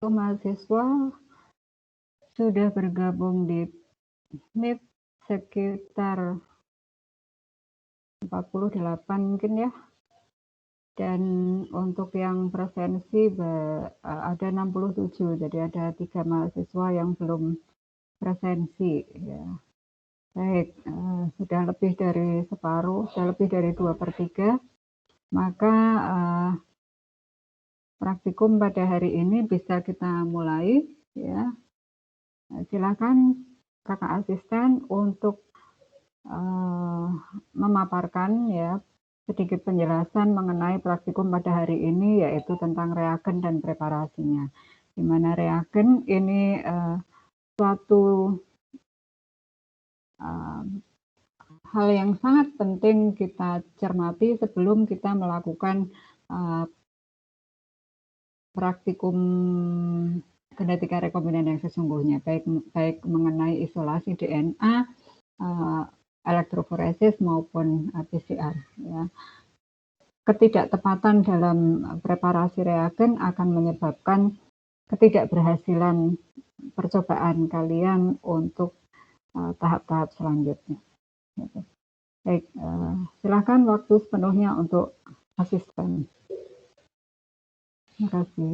mahasiswa sudah bergabung di MIP sekitar 48 mungkin ya. Dan untuk yang presensi ada 67, jadi ada 3 mahasiswa yang belum presensi ya. Baik, sudah lebih dari separuh, sudah lebih dari 2/3, maka praktikum pada hari ini bisa kita mulai ya. Silakan kakak asisten untuk memaparkan ya sedikit penjelasan mengenai praktikum pada hari ini, yaitu tentang reagen dan preparasinya. Di mana reagen ini suatu hal yang sangat penting kita cermati sebelum kita melakukan praktikum genetika rekombinan yang sesungguhnya, baik mengenai isolasi DNA, elektroforesis maupun PCR. Ya. Ketidaktepatan dalam preparasi reagen akan menyebabkan ketidakberhasilan percobaan kalian untuk tahap-tahap selanjutnya. Baik, silakan waktu sepenuhnya untuk asisten. Terima kasih.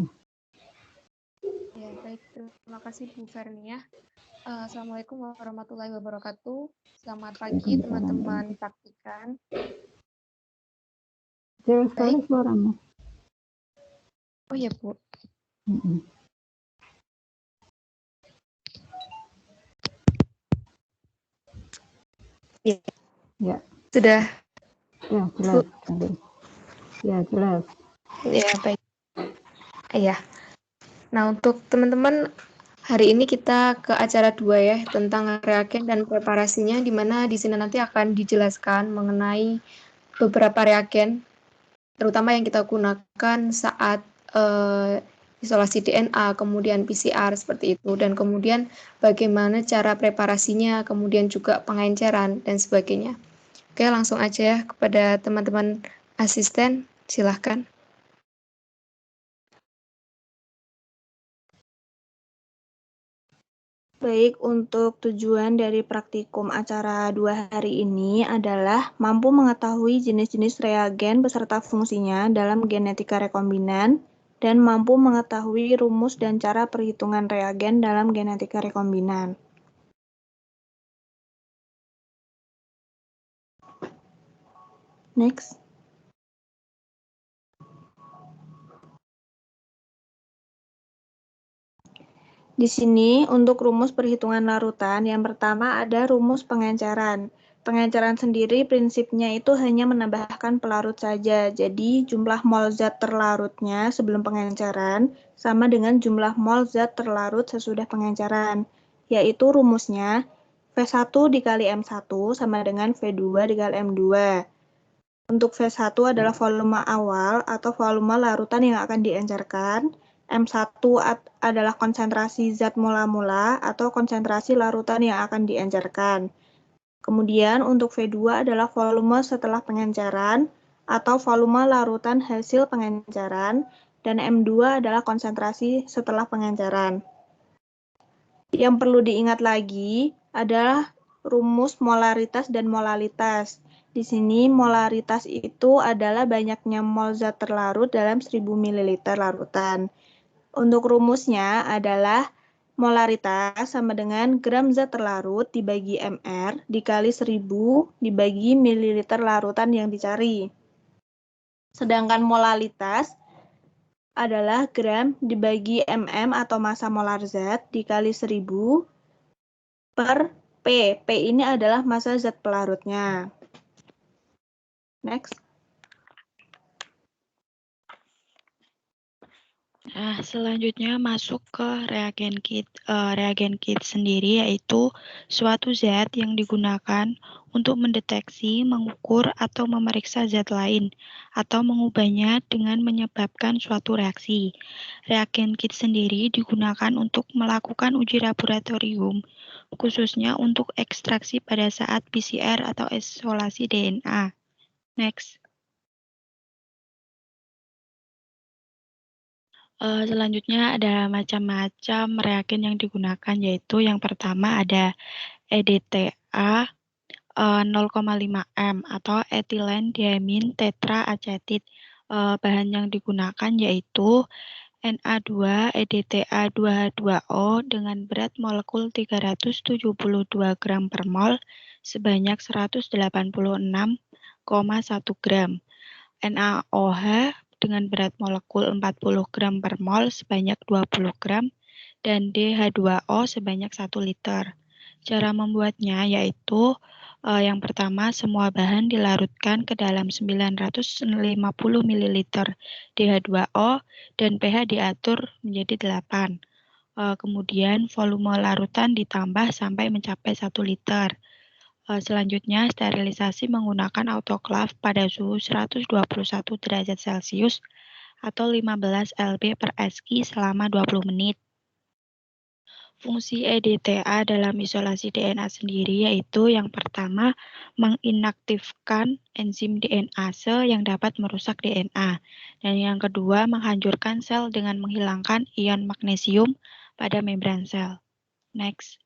Ya, baik. Terima kasih Bu Vernia. Assalamualaikum warahmatullahi wabarakatuh. Selamat pagi teman-teman praktikan. Jauh sekali suaramu. Oh ya Bu. Ya. Sudah. Ya, jelas. Ya, jelas. Ya, baik. Ya. Nah, untuk teman-teman, hari ini kita ke acara 2 ya, tentang reagen dan preparasinya, di mana di sini nanti akan dijelaskan mengenai beberapa reagen, terutama yang kita gunakan saat isolasi DNA, kemudian PCR seperti itu, dan kemudian bagaimana cara preparasinya, kemudian juga pengenceran dan sebagainya. Oke, langsung aja ya kepada teman-teman asisten, silahkan. Baik, untuk tujuan dari praktikum acara 2 hari ini adalah mampu mengetahui jenis-jenis reagen beserta fungsinya dalam genetika rekombinan dan mampu mengetahui rumus dan cara perhitungan reagen dalam genetika rekombinan. Next. Di sini untuk rumus perhitungan larutan, yang pertama ada rumus pengenceran. Pengenceran sendiri prinsipnya itu hanya menambahkan pelarut saja. Jadi jumlah mol zat terlarutnya sebelum pengenceran sama dengan jumlah mol zat terlarut sesudah pengenceran. Yaitu rumusnya V1 dikali M1 sama dengan V2 dikali M2. Untuk V1 adalah volume awal atau volume larutan yang akan diencerkan. M1 adalah konsentrasi zat mula-mula atau konsentrasi larutan yang akan diencerkan. Kemudian untuk V2 adalah volume setelah pengenceran atau volume larutan hasil pengenceran, dan M2 adalah konsentrasi setelah pengenceran. Yang perlu diingat lagi adalah rumus molaritas dan molalitas. Di sini molaritas itu adalah banyaknya mol zat terlarut dalam 1000 ml larutan. Untuk rumusnya adalah molaritas sama dengan gram zat terlarut dibagi mr dikali 1000 dibagi mililiter larutan yang dicari. Sedangkan molalitas adalah gram dibagi mm atau massa molar zat dikali 1000 per P. P ini adalah massa zat pelarutnya. Next. Nah, selanjutnya masuk ke reagen kit. Reagen kit sendiri yaitu suatu zat yang digunakan untuk mendeteksi, mengukur, atau memeriksa zat lain, atau mengubahnya dengan menyebabkan suatu reaksi. Reagen kit sendiri digunakan untuk melakukan uji laboratorium, khususnya untuk ekstraksi pada saat PCR atau isolasi DNA. Next. Selanjutnya ada macam-macam reagen yang digunakan, yaitu yang pertama ada EDTA 0,5 m atau etilen diamin tetraacetit. Bahan yang digunakan yaitu Na2 EDTA 2H2O dengan berat molekul 372 gram per mol sebanyak 186,1 gram. NaOH dengan berat molekul 40 gram per mol sebanyak 20 gram, dan DH2O sebanyak 1 liter. Cara membuatnya yaitu yang pertama, semua bahan dilarutkan ke dalam 950 ml DH2O dan pH diatur menjadi 8. Kemudian volume larutan ditambah sampai mencapai 1 liter. Selanjutnya, sterilisasi menggunakan autoklaf pada suhu 121 derajat Celcius atau 15 lb per SI selama 20 menit. Fungsi EDTA dalam isolasi DNA sendiri yaitu yang pertama, menginaktifkan enzim DNase yang dapat merusak DNA. Dan yang kedua, menghancurkan sel dengan menghilangkan ion magnesium pada membran sel. Next.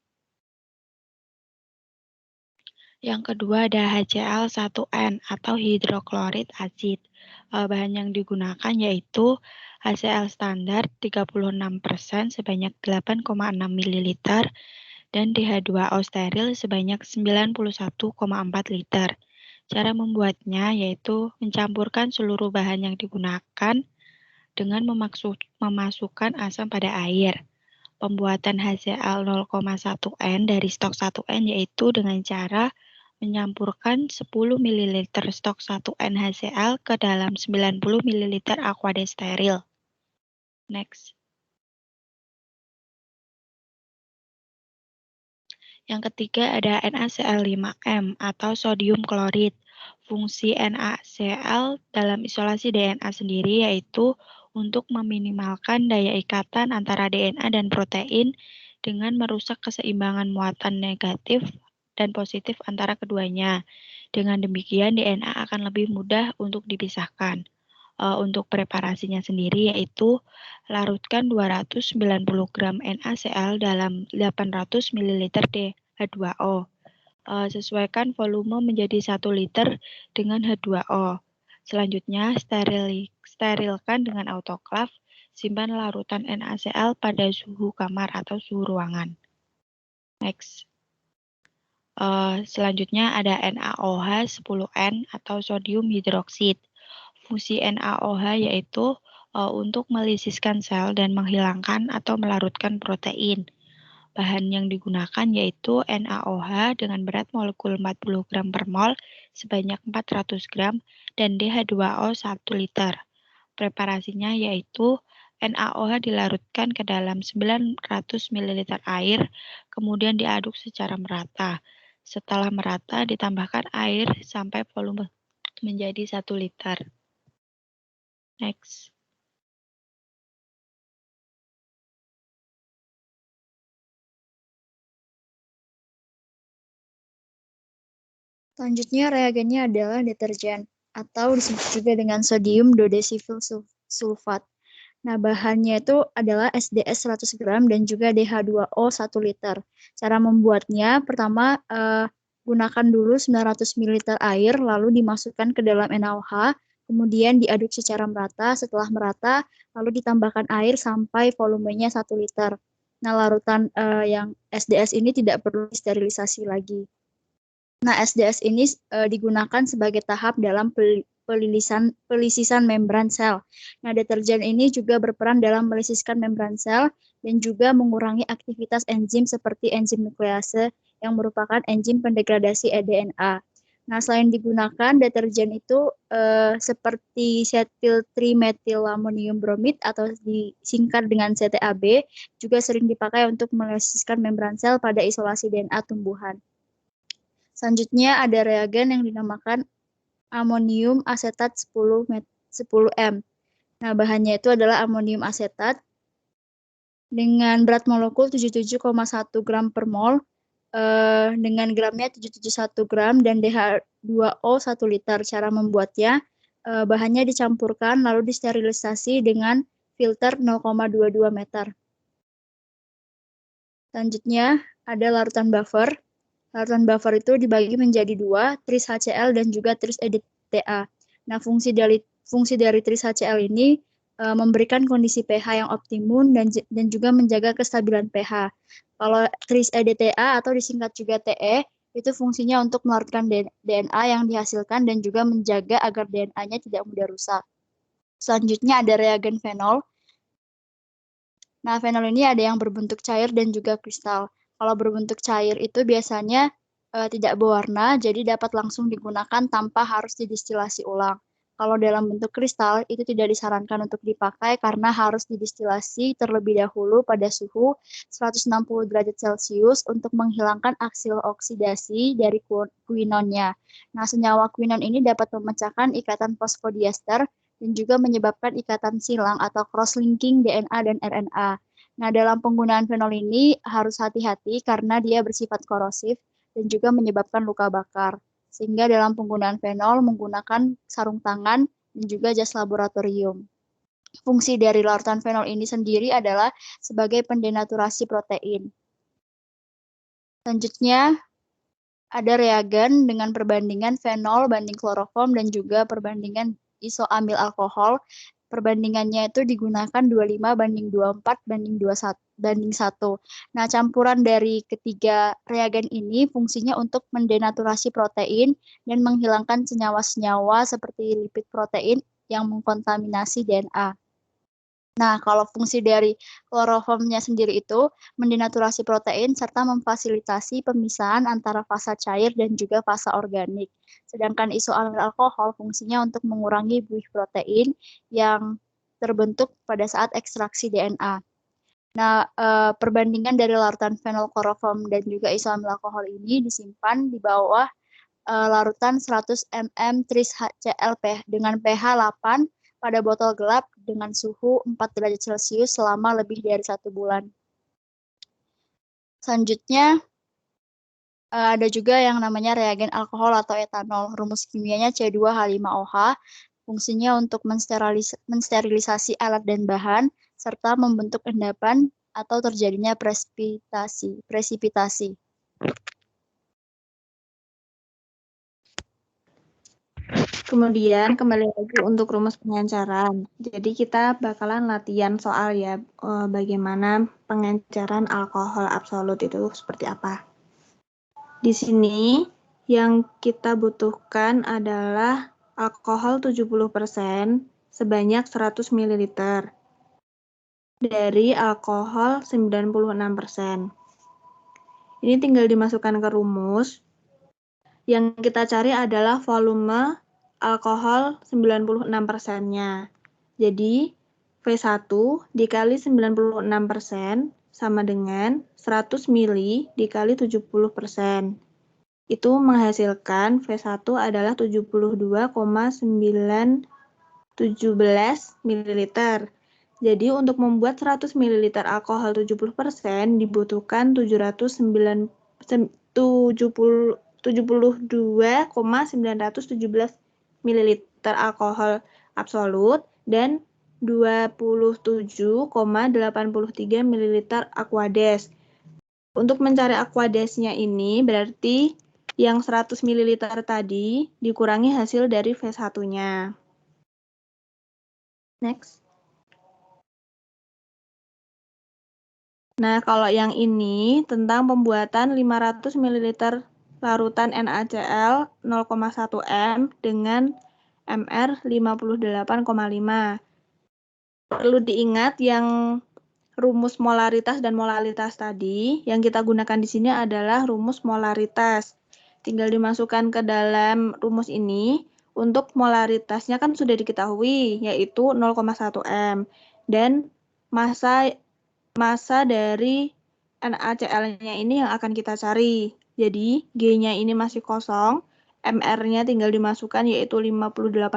Yang kedua ada HCl1N atau hidroklorid asid. Bahan yang digunakan yaitu HCl standar 36% sebanyak 8,6 ml dan DH2O steril sebanyak 91,4 liter. Cara membuatnya yaitu mencampurkan seluruh bahan yang digunakan dengan memasukkan asam pada air. Pembuatan HCl 0,1N dari stok 1N yaitu dengan cara menyampurkan 10 ml stok 1N HCl ke dalam 90 ml aqua steril. Next. Yang ketiga ada NaCl5m atau sodium klorid. Fungsi NaCl dalam isolasi DNA sendiri yaitu untuk meminimalkan daya ikatan antara DNA dan protein dengan merusak keseimbangan muatan negatif dan positif antara keduanya. Dengan demikian DNA akan lebih mudah untuk dipisahkan. Untuk preparasinya sendiri yaitu larutkan 290 gram NaCl dalam 800 ml H2O. Sesuaikan volume menjadi 1 liter dengan H2O. Selanjutnya, sterilkan dengan autoklaf. Simpan larutan NaCl pada suhu kamar atau suhu ruangan. Next. Selanjutnya ada NaOH 10N atau sodium hidroksid. Fungsi NaOH yaitu untuk melisiskan sel dan menghilangkan atau melarutkan protein. Bahan yang digunakan yaitu NaOH dengan berat molekul 40 gram per mol sebanyak 400 gram dan DH2O 1 liter. Preparasinya yaitu NaOH dilarutkan ke dalam 900 ml air, kemudian diaduk secara merata. Setelah merata, ditambahkan air sampai volume menjadi 1 liter. Next. Selanjutnya reagennya adalah deterjen atau disebut juga dengan sodium dodecifil sulfat. Nah, bahannya itu adalah SDS 100 gram dan juga DH2O 1 liter. Cara membuatnya, pertama gunakan dulu 900 ml air, lalu dimasukkan ke dalam NaOH, kemudian diaduk secara merata. Setelah merata, lalu ditambahkan air sampai volumenya 1 liter. Nah, larutan yang SDS ini tidak perlu sterilisasi lagi. Nah, SDS ini digunakan sebagai tahap dalam pelisisan membran sel. Nah, deterjen ini juga berperan dalam melisiskan membran sel dan juga mengurangi aktivitas enzim seperti enzim nuklease yang merupakan enzim pendegradasi eDNA. Nah, selain digunakan, deterjen itu seperti setil trimethylamonium bromid atau disingkat dengan CTAB juga sering dipakai untuk melisiskan membran sel pada isolasi DNA tumbuhan. Selanjutnya ada reagen yang dinamakan amonium asetat 10M. Nah, bahannya itu adalah amonium asetat dengan berat molekul 77,1 gram per mol, dengan gramnya 771 gram dan DH2O 1 liter. Cara membuatnya, bahannya dicampurkan lalu disterilisasi dengan filter 0,22 meter. Selanjutnya ada larutan buffer. Larutan buffer itu dibagi menjadi dua, tris HCl dan juga tris EDTA. Nah, fungsi dari tris HCl ini memberikan kondisi pH yang optimum dan juga menjaga kestabilan pH. Kalau tris EDTA atau disingkat juga TE, itu fungsinya untuk melarutkan DNA yang dihasilkan dan juga menjaga agar DNA-nya tidak mudah rusak. Selanjutnya ada reagen fenol. Nah, fenol ini ada yang berbentuk cair dan juga kristal. Kalau berbentuk cair itu biasanya tidak berwarna, jadi dapat langsung digunakan tanpa harus didistilasi ulang. Kalau dalam bentuk kristal, itu tidak disarankan untuk dipakai karena harus didistilasi terlebih dahulu pada suhu 160 derajat Celcius untuk menghilangkan aksil oksidasi dari quinonnya. Nah, senyawa quinon ini dapat memecahkan ikatan fosfodiester dan juga menyebabkan ikatan silang atau cross-linking DNA dan RNA. Nah, dalam penggunaan fenol ini harus hati-hati karena dia bersifat korosif dan juga menyebabkan luka bakar. Sehingga dalam penggunaan fenol menggunakan sarung tangan dan juga jas laboratorium. Fungsi dari larutan fenol ini sendiri adalah sebagai pendenaturasi protein. Selanjutnya, ada reagen dengan perbandingan fenol banding kloroform dan juga perbandingan isoamil alkohol. Perbandingannya itu digunakan 25 banding 24 banding 21 banding 1. Nah, campuran dari ketiga reagen ini fungsinya untuk mendenaturasi protein dan menghilangkan senyawa-senyawa seperti lipid protein yang mengkontaminasi DNA. Nah, kalau fungsi dari kloroformnya sendiri itu mendenaturasi protein serta memfasilitasi pemisahan antara fasa cair dan juga fasa organik. Sedangkan isoamil alkohol fungsinya untuk mengurangi buih protein yang terbentuk pada saat ekstraksi DNA. Nah, perbandingan dari larutan fenol kloroform dan juga isoamil alkohol ini disimpan di bawah larutan 100 ml tris HCl dengan pH 8 pada botol gelap dengan suhu 4 derajat Celcius selama lebih dari 1 bulan. Selanjutnya, ada juga yang namanya reagen alkohol atau etanol. Rumus kimianya C2H5OH. Fungsinya untuk mensterilisasi alat dan bahan, serta membentuk endapan atau terjadinya presipitasi. Kemudian kembali lagi untuk rumus pengenceran. Jadi kita bakalan latihan soal ya, bagaimana pengenceran alkohol absolut itu seperti apa. Di sini yang kita butuhkan adalah alkohol 70% sebanyak 100 ml dari alkohol 96%. Ini tinggal dimasukkan ke rumus. Yang kita cari adalah volume alkohol 96%-nya. Jadi, V1 dikali 96% sama dengan 100 ml dikali 70%. Itu menghasilkan V1 adalah 72,917 ml. Jadi, untuk membuat 100 ml alkohol 70% dibutuhkan 72,917 ml alkohol absolut dan 27,83 ml aquades. Untuk mencari aquadesnya ini berarti yang 100 ml tadi dikurangi hasil dari V1-nya. Next. Nah, kalau yang ini tentang pembuatan 500 ml larutan NaCl 0,1 m dengan MR 58,5. Perlu diingat yang rumus molaritas dan molalitas tadi, yang kita gunakan di sini adalah rumus molaritas. Tinggal dimasukkan ke dalam rumus ini. Untuk molaritasnya kan sudah diketahui, yaitu 0,1 m. Dan massa dari NaCl-nya ini yang akan kita cari. Jadi, G-nya ini masih kosong, MR-nya tinggal dimasukkan yaitu 58,5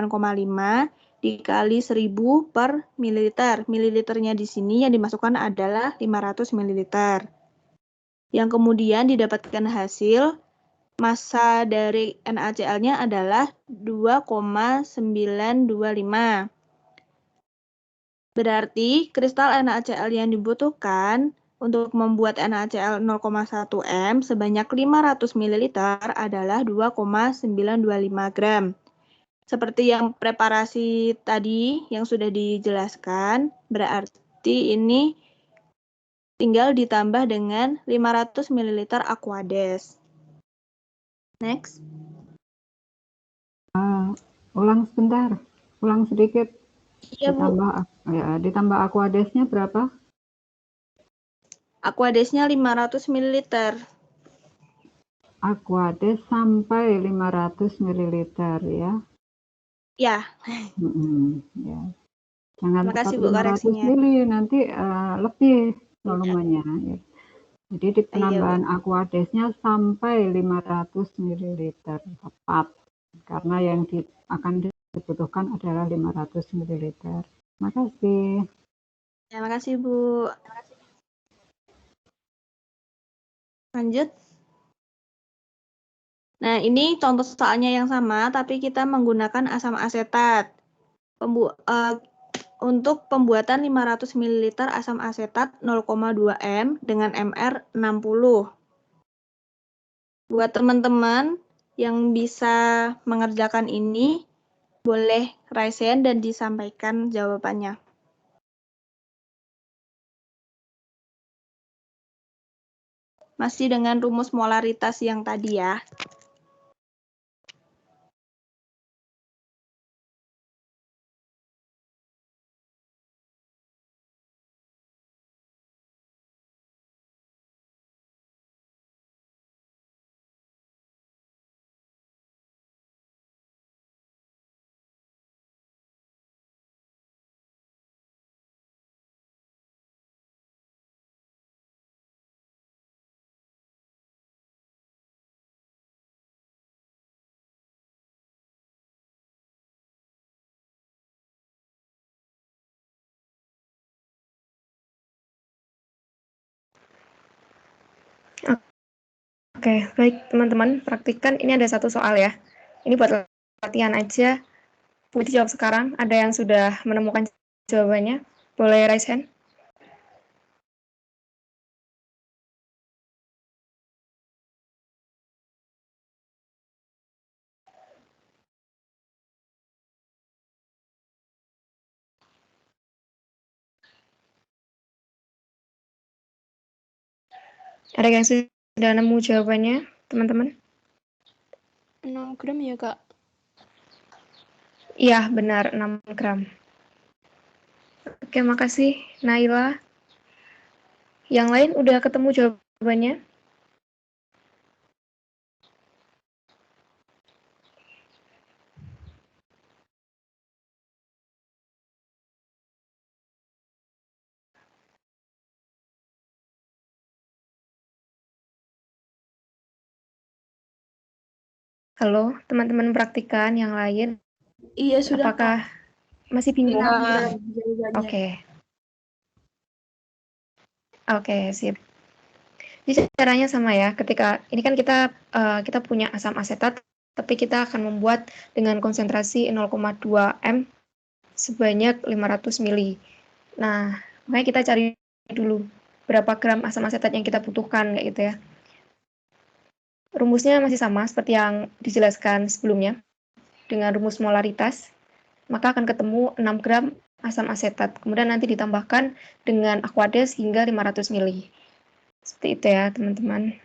dikali 1000 per mililiter. Mililiternya di sini yang dimasukkan adalah 500 mililiter. Yang kemudian didapatkan hasil, massa dari NaCl-nya adalah 2,925. Berarti kristal NaCl yang dibutuhkan untuk membuat NaCl 0,1 M sebanyak 500 ml adalah 2,925 gram. Seperti yang preparasi tadi yang sudah dijelaskan, berarti ini tinggal ditambah dengan 500 ml Aquades. Next. Ulang sebentar, ulang sedikit. Iya, Bu. Ditambah Aquadesnya berapa? Aquadesnya 500 ml. Aquades sampai 500 ml ya. Ya. Ya. Jangan Terima kasih, tepat Bu, 500 koreksinya. ml, nanti lebih volumenya. Ya. Jadi di penambahan Aquadesnya sampai 500 ml tepat. Karena yang akan dibutuhkan adalah 500 ml. Terima kasih. Terima kasih, Bu. Lanjut. Nah, ini contoh soalnya yang sama, tapi kita menggunakan asam asetat. Untuk pembuatan 500 ml asam asetat 0,2 M dengan MR 60. Buat teman-teman yang bisa mengerjakan ini, boleh raise hand dan disampaikan jawabannya. Masih dengan rumus molaritas yang tadi ya. Oke, baik teman-teman, praktikkan. Ini ada satu soal ya. Ini buat latihan aja. Putih jawab sekarang. Ada yang sudah menemukan jawabannya? Boleh raise hand? Ada yang sudah nemu jawabannya, teman-teman? 6 gram ya, Kak? Iya, benar, 6 gram. Oke, makasih, Naila. Yang lain udah ketemu jawabannya? Halo, teman-teman praktikan yang lain. Iya, sudah. Apakah masih bingung? Oke. Oke, sip. Jadi caranya sama ya. Ketika ini kan kita punya asam asetat, tapi kita akan membuat dengan konsentrasi 0,2 M sebanyak 500 mili. Nah, makanya kita cari dulu berapa gram asam asetat yang kita butuhkan kayak gitu ya. Rumusnya masih sama seperti yang dijelaskan sebelumnya dengan rumus molaritas, maka akan ketemu 6 gram asam asetat. Kemudian nanti ditambahkan dengan Aquades hingga 500 mili. Seperti itu ya, teman-teman.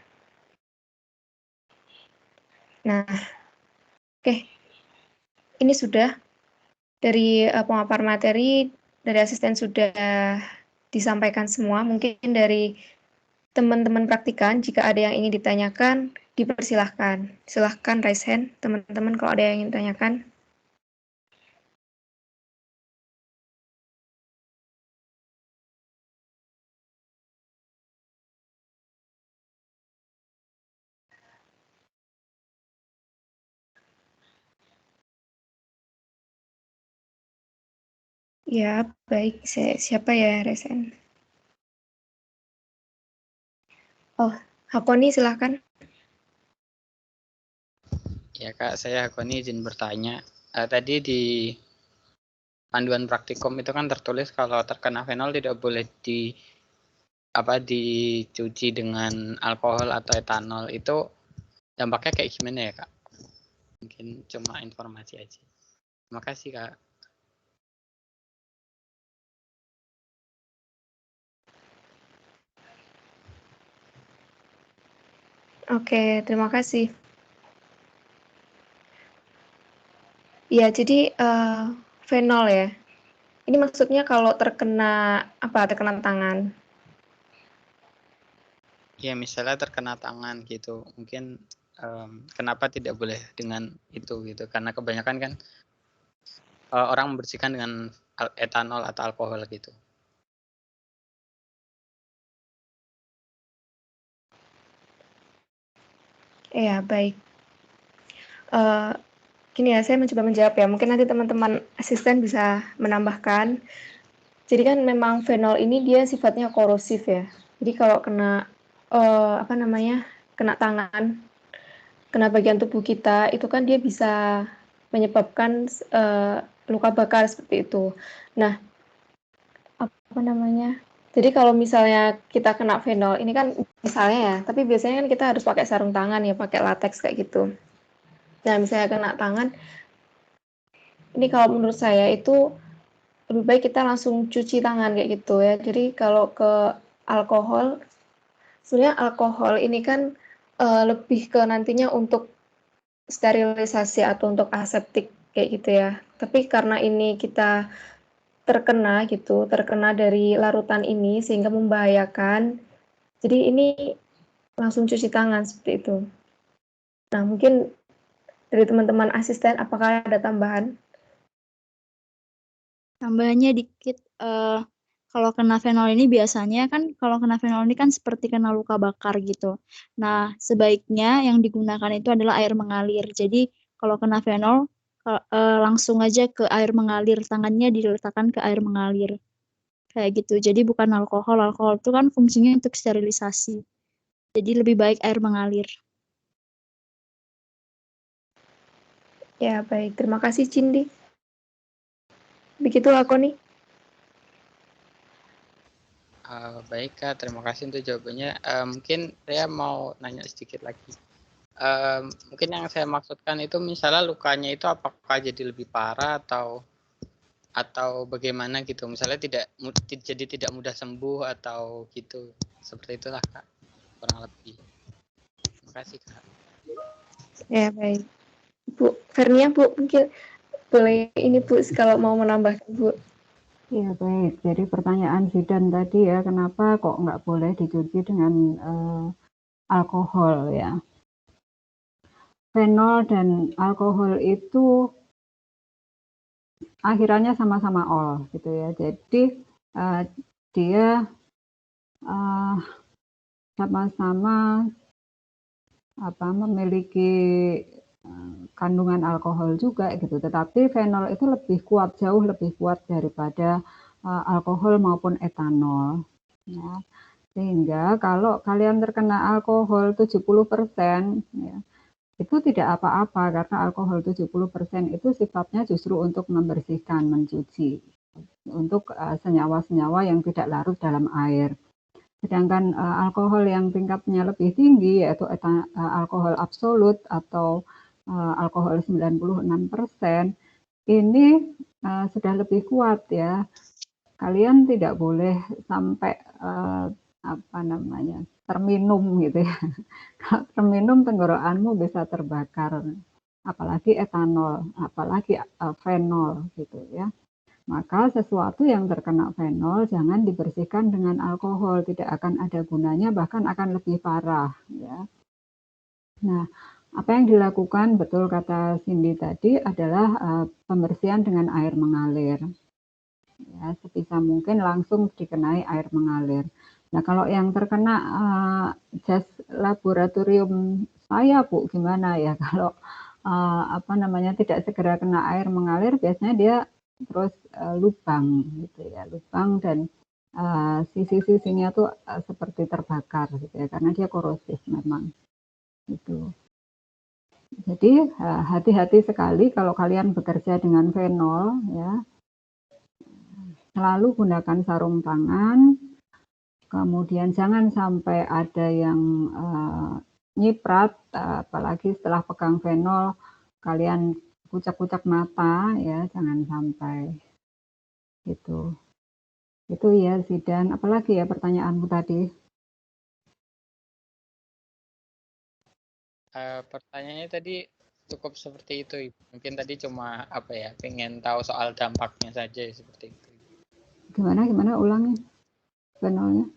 Nah, oke. Ini sudah dari pemapar materi, dari asisten sudah disampaikan semua. Mungkin dari teman-teman praktikan, jika ada yang ingin ditanyakan, dipersilahkan. Silahkan raise hand, teman-teman, kalau ada yang ingin ditanyakan. Ya, baik. Siapa ya, raise hand? Oh, Hakoni, silahkan. Ya Kak, saya Hakoni izin bertanya. Tadi di panduan praktikum itu kan tertulis kalau terkena fenol tidak boleh dicuci dengan alkohol atau etanol. Itu dampaknya kayak gimana ya, Kak? Mungkin cuma informasi aja. Terima kasih, Kak. Oke, terima kasih. Ya, jadi fenol ya. Ini maksudnya kalau terkena tangan. Ya, misalnya terkena tangan gitu. Mungkin kenapa tidak boleh dengan itu gitu? Karena kebanyakan kan orang membersihkan dengan etanol atau alkohol gitu. Ya, baik. Gini ya, saya mencoba menjawab ya. Mungkin nanti teman-teman asisten bisa menambahkan. Jadi kan memang fenol ini dia sifatnya korosif ya. Jadi kalau kena kena tangan, kena bagian tubuh kita, itu kan dia bisa menyebabkan luka bakar seperti itu. Nah, jadi kalau misalnya kita kena fenol, ini kan misalnya ya, tapi biasanya kan kita harus pakai sarung tangan ya, pakai latex kayak gitu. Nah, misalnya kena tangan, ini kalau menurut saya itu lebih baik kita langsung cuci tangan kayak gitu ya. Jadi kalau ke alkohol, sebenarnya alkohol ini kan lebih ke nantinya untuk sterilisasi atau untuk aseptik kayak gitu ya. Tapi karena ini kita terkena dari larutan ini sehingga membahayakan. Jadi ini langsung cuci tangan seperti itu. Nah, mungkin dari teman-teman asisten apakah ada tambahan? Tambahannya dikit, kalau kena fenol ini biasanya kan kalau kena fenol ini kan seperti kena luka bakar gitu. Nah, sebaiknya yang digunakan itu adalah air mengalir. Jadi kalau kena fenol langsung aja ke air mengalir, tangannya diletakkan ke air mengalir. Kayak gitu. Jadi bukan alkohol. Alkohol itu kan fungsinya untuk sterilisasi. Jadi lebih baik air mengalir. Ya, baik. Terima kasih, Cindy. Begitu aku nih. Baik, Kak. Terima kasih untuk jawabannya. Mungkin saya mau nanya sedikit lagi. Mungkin yang saya maksudkan itu misalnya lukanya itu apakah jadi lebih parah atau bagaimana gitu, misalnya tidak mudah sembuh atau gitu, seperti itulah, Kak, kurang lebih. Terima kasih, Kak. Ya, baik. Bu Vernia, Bu, mungkin boleh ini Bu kalau mau menambahkan, Bu. Ya, baik. Jadi pertanyaan Zidan tadi ya, kenapa kok nggak boleh dicuci dengan alkohol ya? Fenol dan alkohol itu akhirannya sama-sama ol gitu ya. Jadi dia sama-sama memiliki kandungan alkohol juga gitu. Tetapi fenol itu jauh lebih kuat daripada alkohol maupun etanol. Ya. Sehingga kalau kalian terkena alkohol 70%, ya, itu tidak apa-apa karena alkohol 70% itu sifatnya justru untuk membersihkan, mencuci, untuk senyawa-senyawa yang tidak larut dalam air. Sedangkan alkohol yang tingkatnya lebih tinggi yaitu alkohol absolut atau alkohol 96%, ini sudah lebih kuat ya. Kalian tidak boleh sampai terminum gitu ya. Kalau terminum tenggorokanmu bisa terbakar, apalagi etanol, apalagi fenol gitu ya. Maka sesuatu yang terkena fenol jangan dibersihkan dengan alkohol, tidak akan ada gunanya, bahkan akan lebih parah ya. Nah, apa yang dilakukan, betul kata Cindy tadi, adalah pembersihan dengan air mengalir. Ya, sebisa mungkin langsung dikenai air mengalir. Nah, kalau yang terkena jas laboratorium saya, Bu, gimana ya? Kalau tidak segera kena air mengalir, biasanya dia terus lubang gitu ya, lubang dan sisi-sisinya tuh seperti terbakar gitu ya, karena dia korosif memang itu. Jadi hati-hati sekali kalau kalian bekerja dengan fenol ya. selalu gunakan sarung tangan, kemudian jangan sampai ada yang nyiprat, apalagi setelah pegang fenol kalian kucak-kucak mata ya, jangan sampai gitu. Itu ya Zidan, apalagi ya pertanyaanmu tadi? Pertanyaannya tadi cukup seperti itu, Ibu. Mungkin tadi cuma apa ya, pengen tahu soal dampaknya saja seperti itu. Gimana ulangi fenolnya?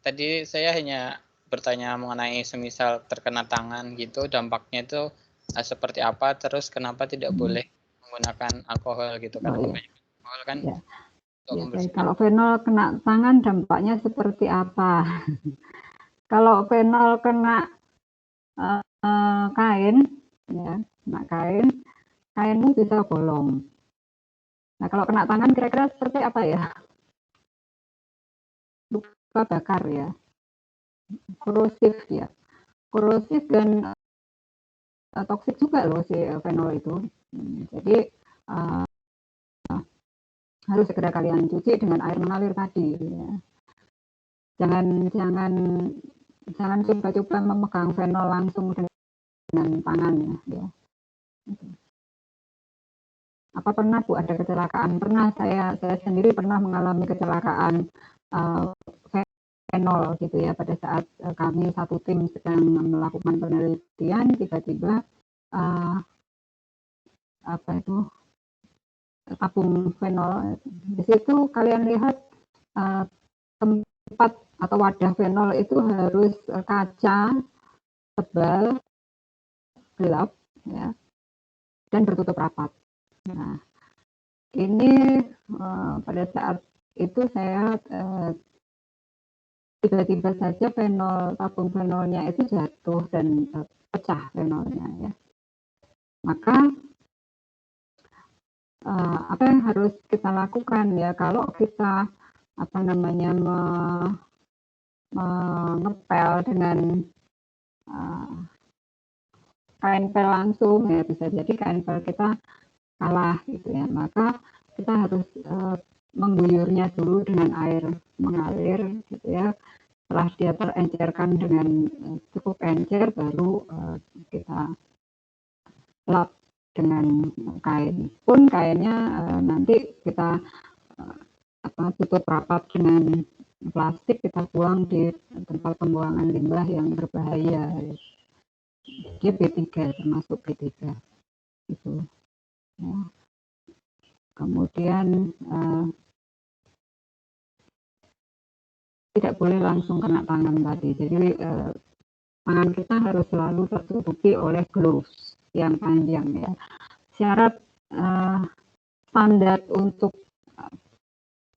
Tadi saya hanya bertanya mengenai semisal terkena tangan gitu, dampaknya itu seperti apa, terus kenapa tidak boleh menggunakan alkohol gitu kan? Oh, iya. Alkohol kan Ya. untuk Ya, membersihkan. kalau fenol kena tangan dampaknya seperti apa? Kalau fenol kena kain, ya, kena kain, kainmu bisa bolong. Nah, kalau kena tangan kira-kira seperti apa ya? Luka bakar ya, korosif ya, korosif dan toksik juga loh si fenol itu. Jadi harus segera kalian cuci dengan air mengalir tadi. Ya. Jangan coba-coba memegang fenol langsung dengan tangan ya. Apa pernah Bu ada kecelakaan? Pernah, saya sendiri pernah mengalami kecelakaan fenol gitu ya, pada saat kami satu tim sedang melakukan penelitian, tiba-tiba apa itu tabung fenol. Di situ kalian lihat tempat atau wadah fenol itu harus kaca tebal, gelap ya, dan tertutup rapat. Nah, ini pada saat itu saya tiba-tiba saja tabung fenolnya itu jatuh dan pecah fenolnya ya. Maka apa yang harus kita lakukan ya, kalau kita mengepel dengan kain pel langsung ya, bisa jadi kain pel kita kalah gitu ya, maka kita harus mengguyurnya dulu dengan air mengalir gitu ya. Setelah dia terencerkan dengan cukup encer, baru kita lap dengan kain. Pun kainnya nanti kita tutup rapat dengan plastik, kita buang di tempat pembuangan limbah yang berbahaya. Dia B3, termasuk B3 gitu ya. Kemudian tidak boleh langsung kena tangan tadi, jadi tangan kita harus selalu tertutupi oleh gloves yang panjang ya. Syarat standar untuk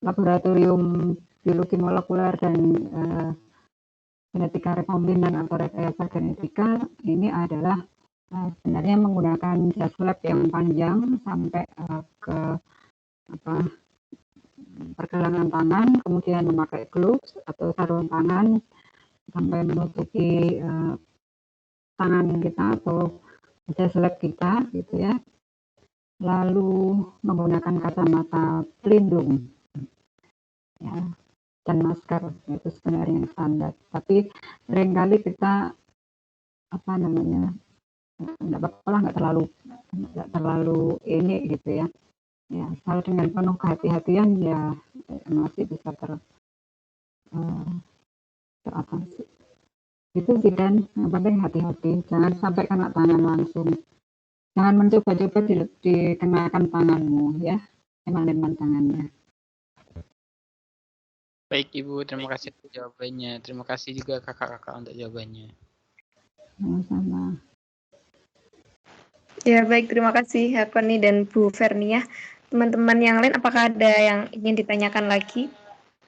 laboratorium biologi molekuler dan genetika rekombinan atau rekayasa genetika ini adalah sebenarnya menggunakan jas lab yang panjang sampai ke pergelangan tangan, kemudian memakai gloves atau sarung tangan sampai menutupi tangan kita atau jas lab kita gitu ya. Lalu menggunakan kacamata pelindung ya, dan masker, itu sebenarnya yang standar. Tapi seringkali kita nggak apa-apa, nggak terlalu ini gitu ya. Ya, asal dengan penuh kehati-hatian ya masih bisa teratasi. Itu sih, dan yang penting hati-hati, jangan sampai kena tangan langsung. Jangan mencoba-coba dikenakan tanganmu ya, eman-eman tangannya. Baik Ibu, terima kasih untuk jawabannya. Terima kasih juga kakak-kakak untuk jawabannya. Sama-sama. Ya, baik, terima kasih Hakoni dan Bu Vernia. Teman-teman yang lain, apakah ada yang ingin ditanyakan lagi?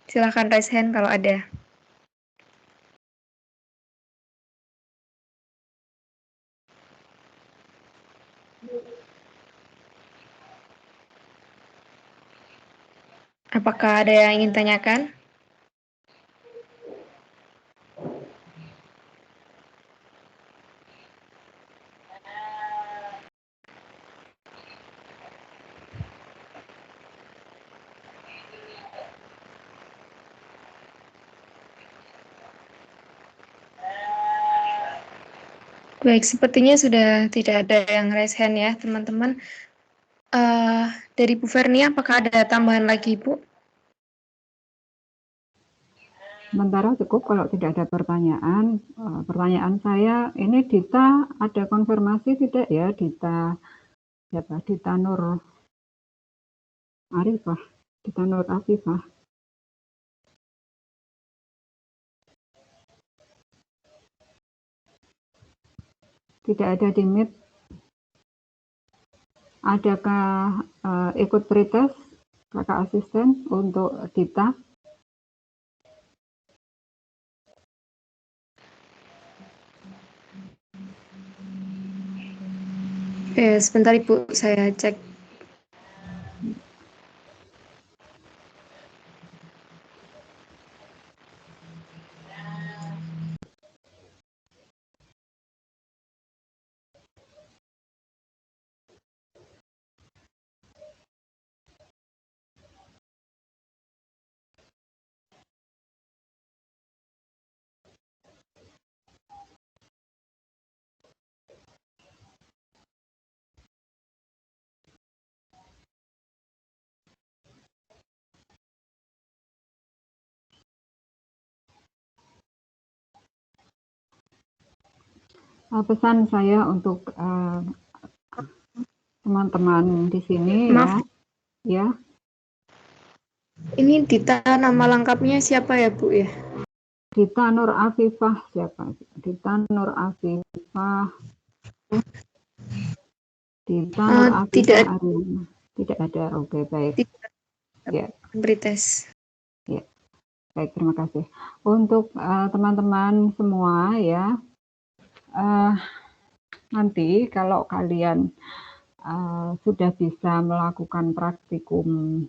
Silahkan raise hand kalau ada. Apakah ada yang ingin tanyakan? Baik, sepertinya sudah tidak ada yang raise hand ya, teman-teman. Dari Bu Vernia, apakah ada tambahan lagi, Bu? Sementara cukup kalau tidak ada pertanyaan. Pertanyaan saya, ini Dita ada konfirmasi tidak ya? Dita siapa? Dita Nur Arifah, Dita Nur Afifah. Tidak ada di meet. Adakah ikut pretest kakak asisten untuk Dita? Sebentar Ibu, saya cek. Pesan saya untuk teman-teman di sini. Maaf. Ya. Ini Dita, nama lengkapnya siapa ya Bu ya? Dita Nur Afifah siapa? Dita Nur Afifah. Dita Nur Afifah. Tidak ada. Oke, baik. Ya. Pretest. Ya. Baik, terima kasih. Untuk teman-teman semua ya. Nanti kalau kalian sudah bisa melakukan praktikum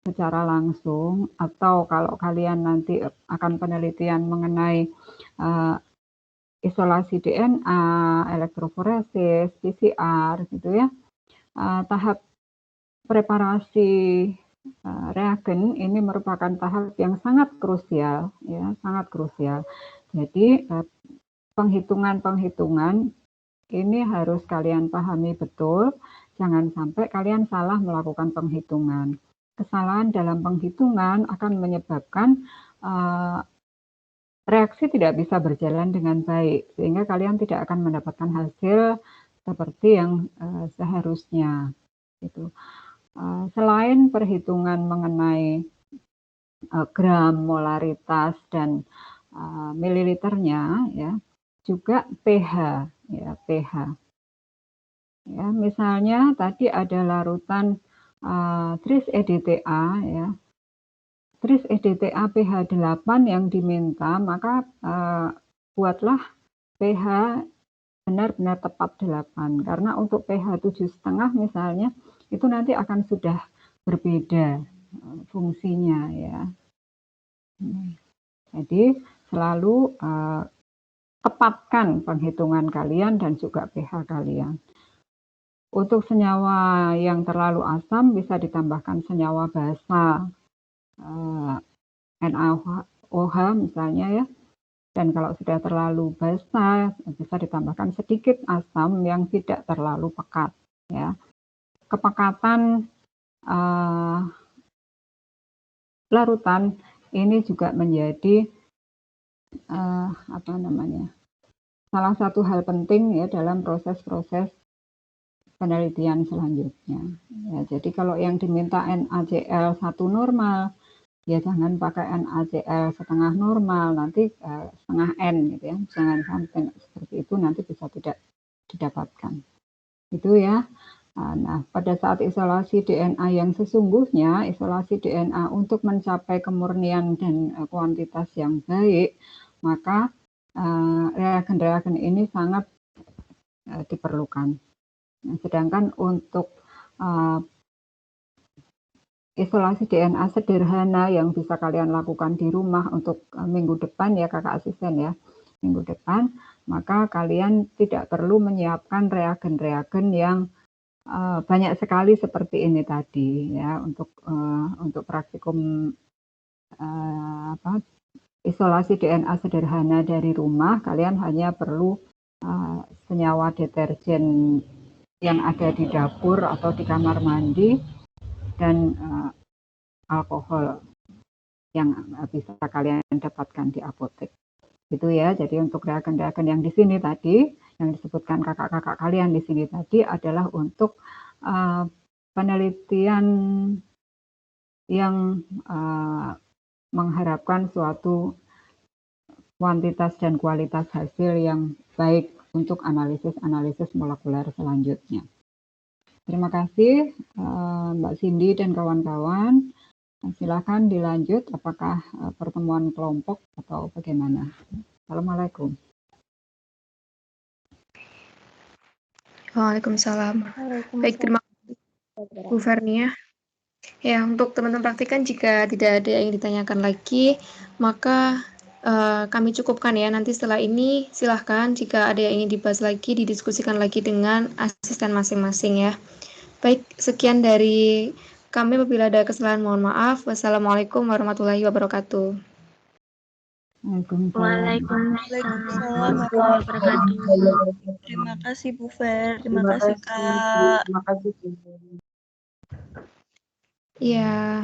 secara langsung, atau kalau kalian nanti akan penelitian mengenai isolasi DNA, elektroforesis, PCR, gitu ya, tahap preparasi reagen ini merupakan tahap yang sangat krusial, ya, sangat krusial. Jadi penghitungan ini harus kalian pahami betul, jangan sampai kalian salah melakukan penghitungan. Kesalahan dalam penghitungan akan menyebabkan reaksi tidak bisa berjalan dengan baik, sehingga kalian tidak akan mendapatkan hasil seperti yang seharusnya. Gitu. Selain perhitungan mengenai gram, molaritas, dan mililiternya, ya, juga pH, ya, pH. Ya, misalnya tadi ada larutan tris EDTA, ya, tris EDTA pH 8 yang diminta, maka buatlah pH benar-benar tepat 8, karena untuk pH 7,5 misalnya itu nanti akan sudah berbeda fungsinya, ya. Jadi selalu tepatkan penghitungan kalian dan juga pH kalian. Untuk senyawa yang terlalu asam bisa ditambahkan senyawa basa, NaOH misalnya, ya. Dan kalau sudah terlalu basa bisa ditambahkan sedikit asam yang tidak terlalu pekat, ya. Kepekatan larutan ini juga menjadi salah satu hal penting, ya, dalam proses-proses penelitian selanjutnya. Ya, jadi kalau yang diminta NaCl 1 normal, ya jangan pakai NaCl setengah normal, nanti setengah N, gitu ya. Jangan sampai seperti itu, nanti bisa tidak didapatkan. Itu ya. Nah, pada saat isolasi DNA yang sesungguhnya, isolasi DNA untuk mencapai kemurnian dan kuantitas yang baik, maka reagen-reagen ini sangat diperlukan. Nah, sedangkan untuk isolasi DNA sederhana yang bisa kalian lakukan di rumah untuk minggu depan, ya kakak asisten, ya, minggu depan, maka kalian tidak perlu menyiapkan reagen-reagen yang banyak sekali seperti ini tadi, ya, untuk praktikum isolasi DNA sederhana dari rumah. Kalian hanya perlu senyawa deterjen yang ada di dapur atau di kamar mandi, dan alkohol yang bisa kalian dapatkan di apotek. Gitu ya. Jadi untuk reagen-reagen yang di sini tadi, yang disebutkan kakak-kakak kalian di sini tadi adalah untuk penelitian yang mengharapkan suatu kuantitas dan kualitas hasil yang baik untuk analisis molekuler selanjutnya. Terima kasih Mbak Cindy dan kawan-kawan. Silakan dilanjut, apakah pertemuan kelompok atau bagaimana? Assalamualaikum. Waalaikumsalam. Baik, terima kasih Bu Vernia. Ya, untuk teman-teman praktikan jika tidak ada yang ditanyakan lagi, maka kami cukupkan ya. Nanti setelah ini silahkan jika ada yang ingin dibahas lagi, didiskusikan lagi dengan asisten masing-masing ya. Baik, sekian dari kami. Apabila ada kesalahan mohon maaf. Wassalamualaikum warahmatullahi wabarakatuh. Waalaikumsalam warahmatullahi wabarakatuh. Terima kasih Bu Fer, terima kasih Kak. Ya.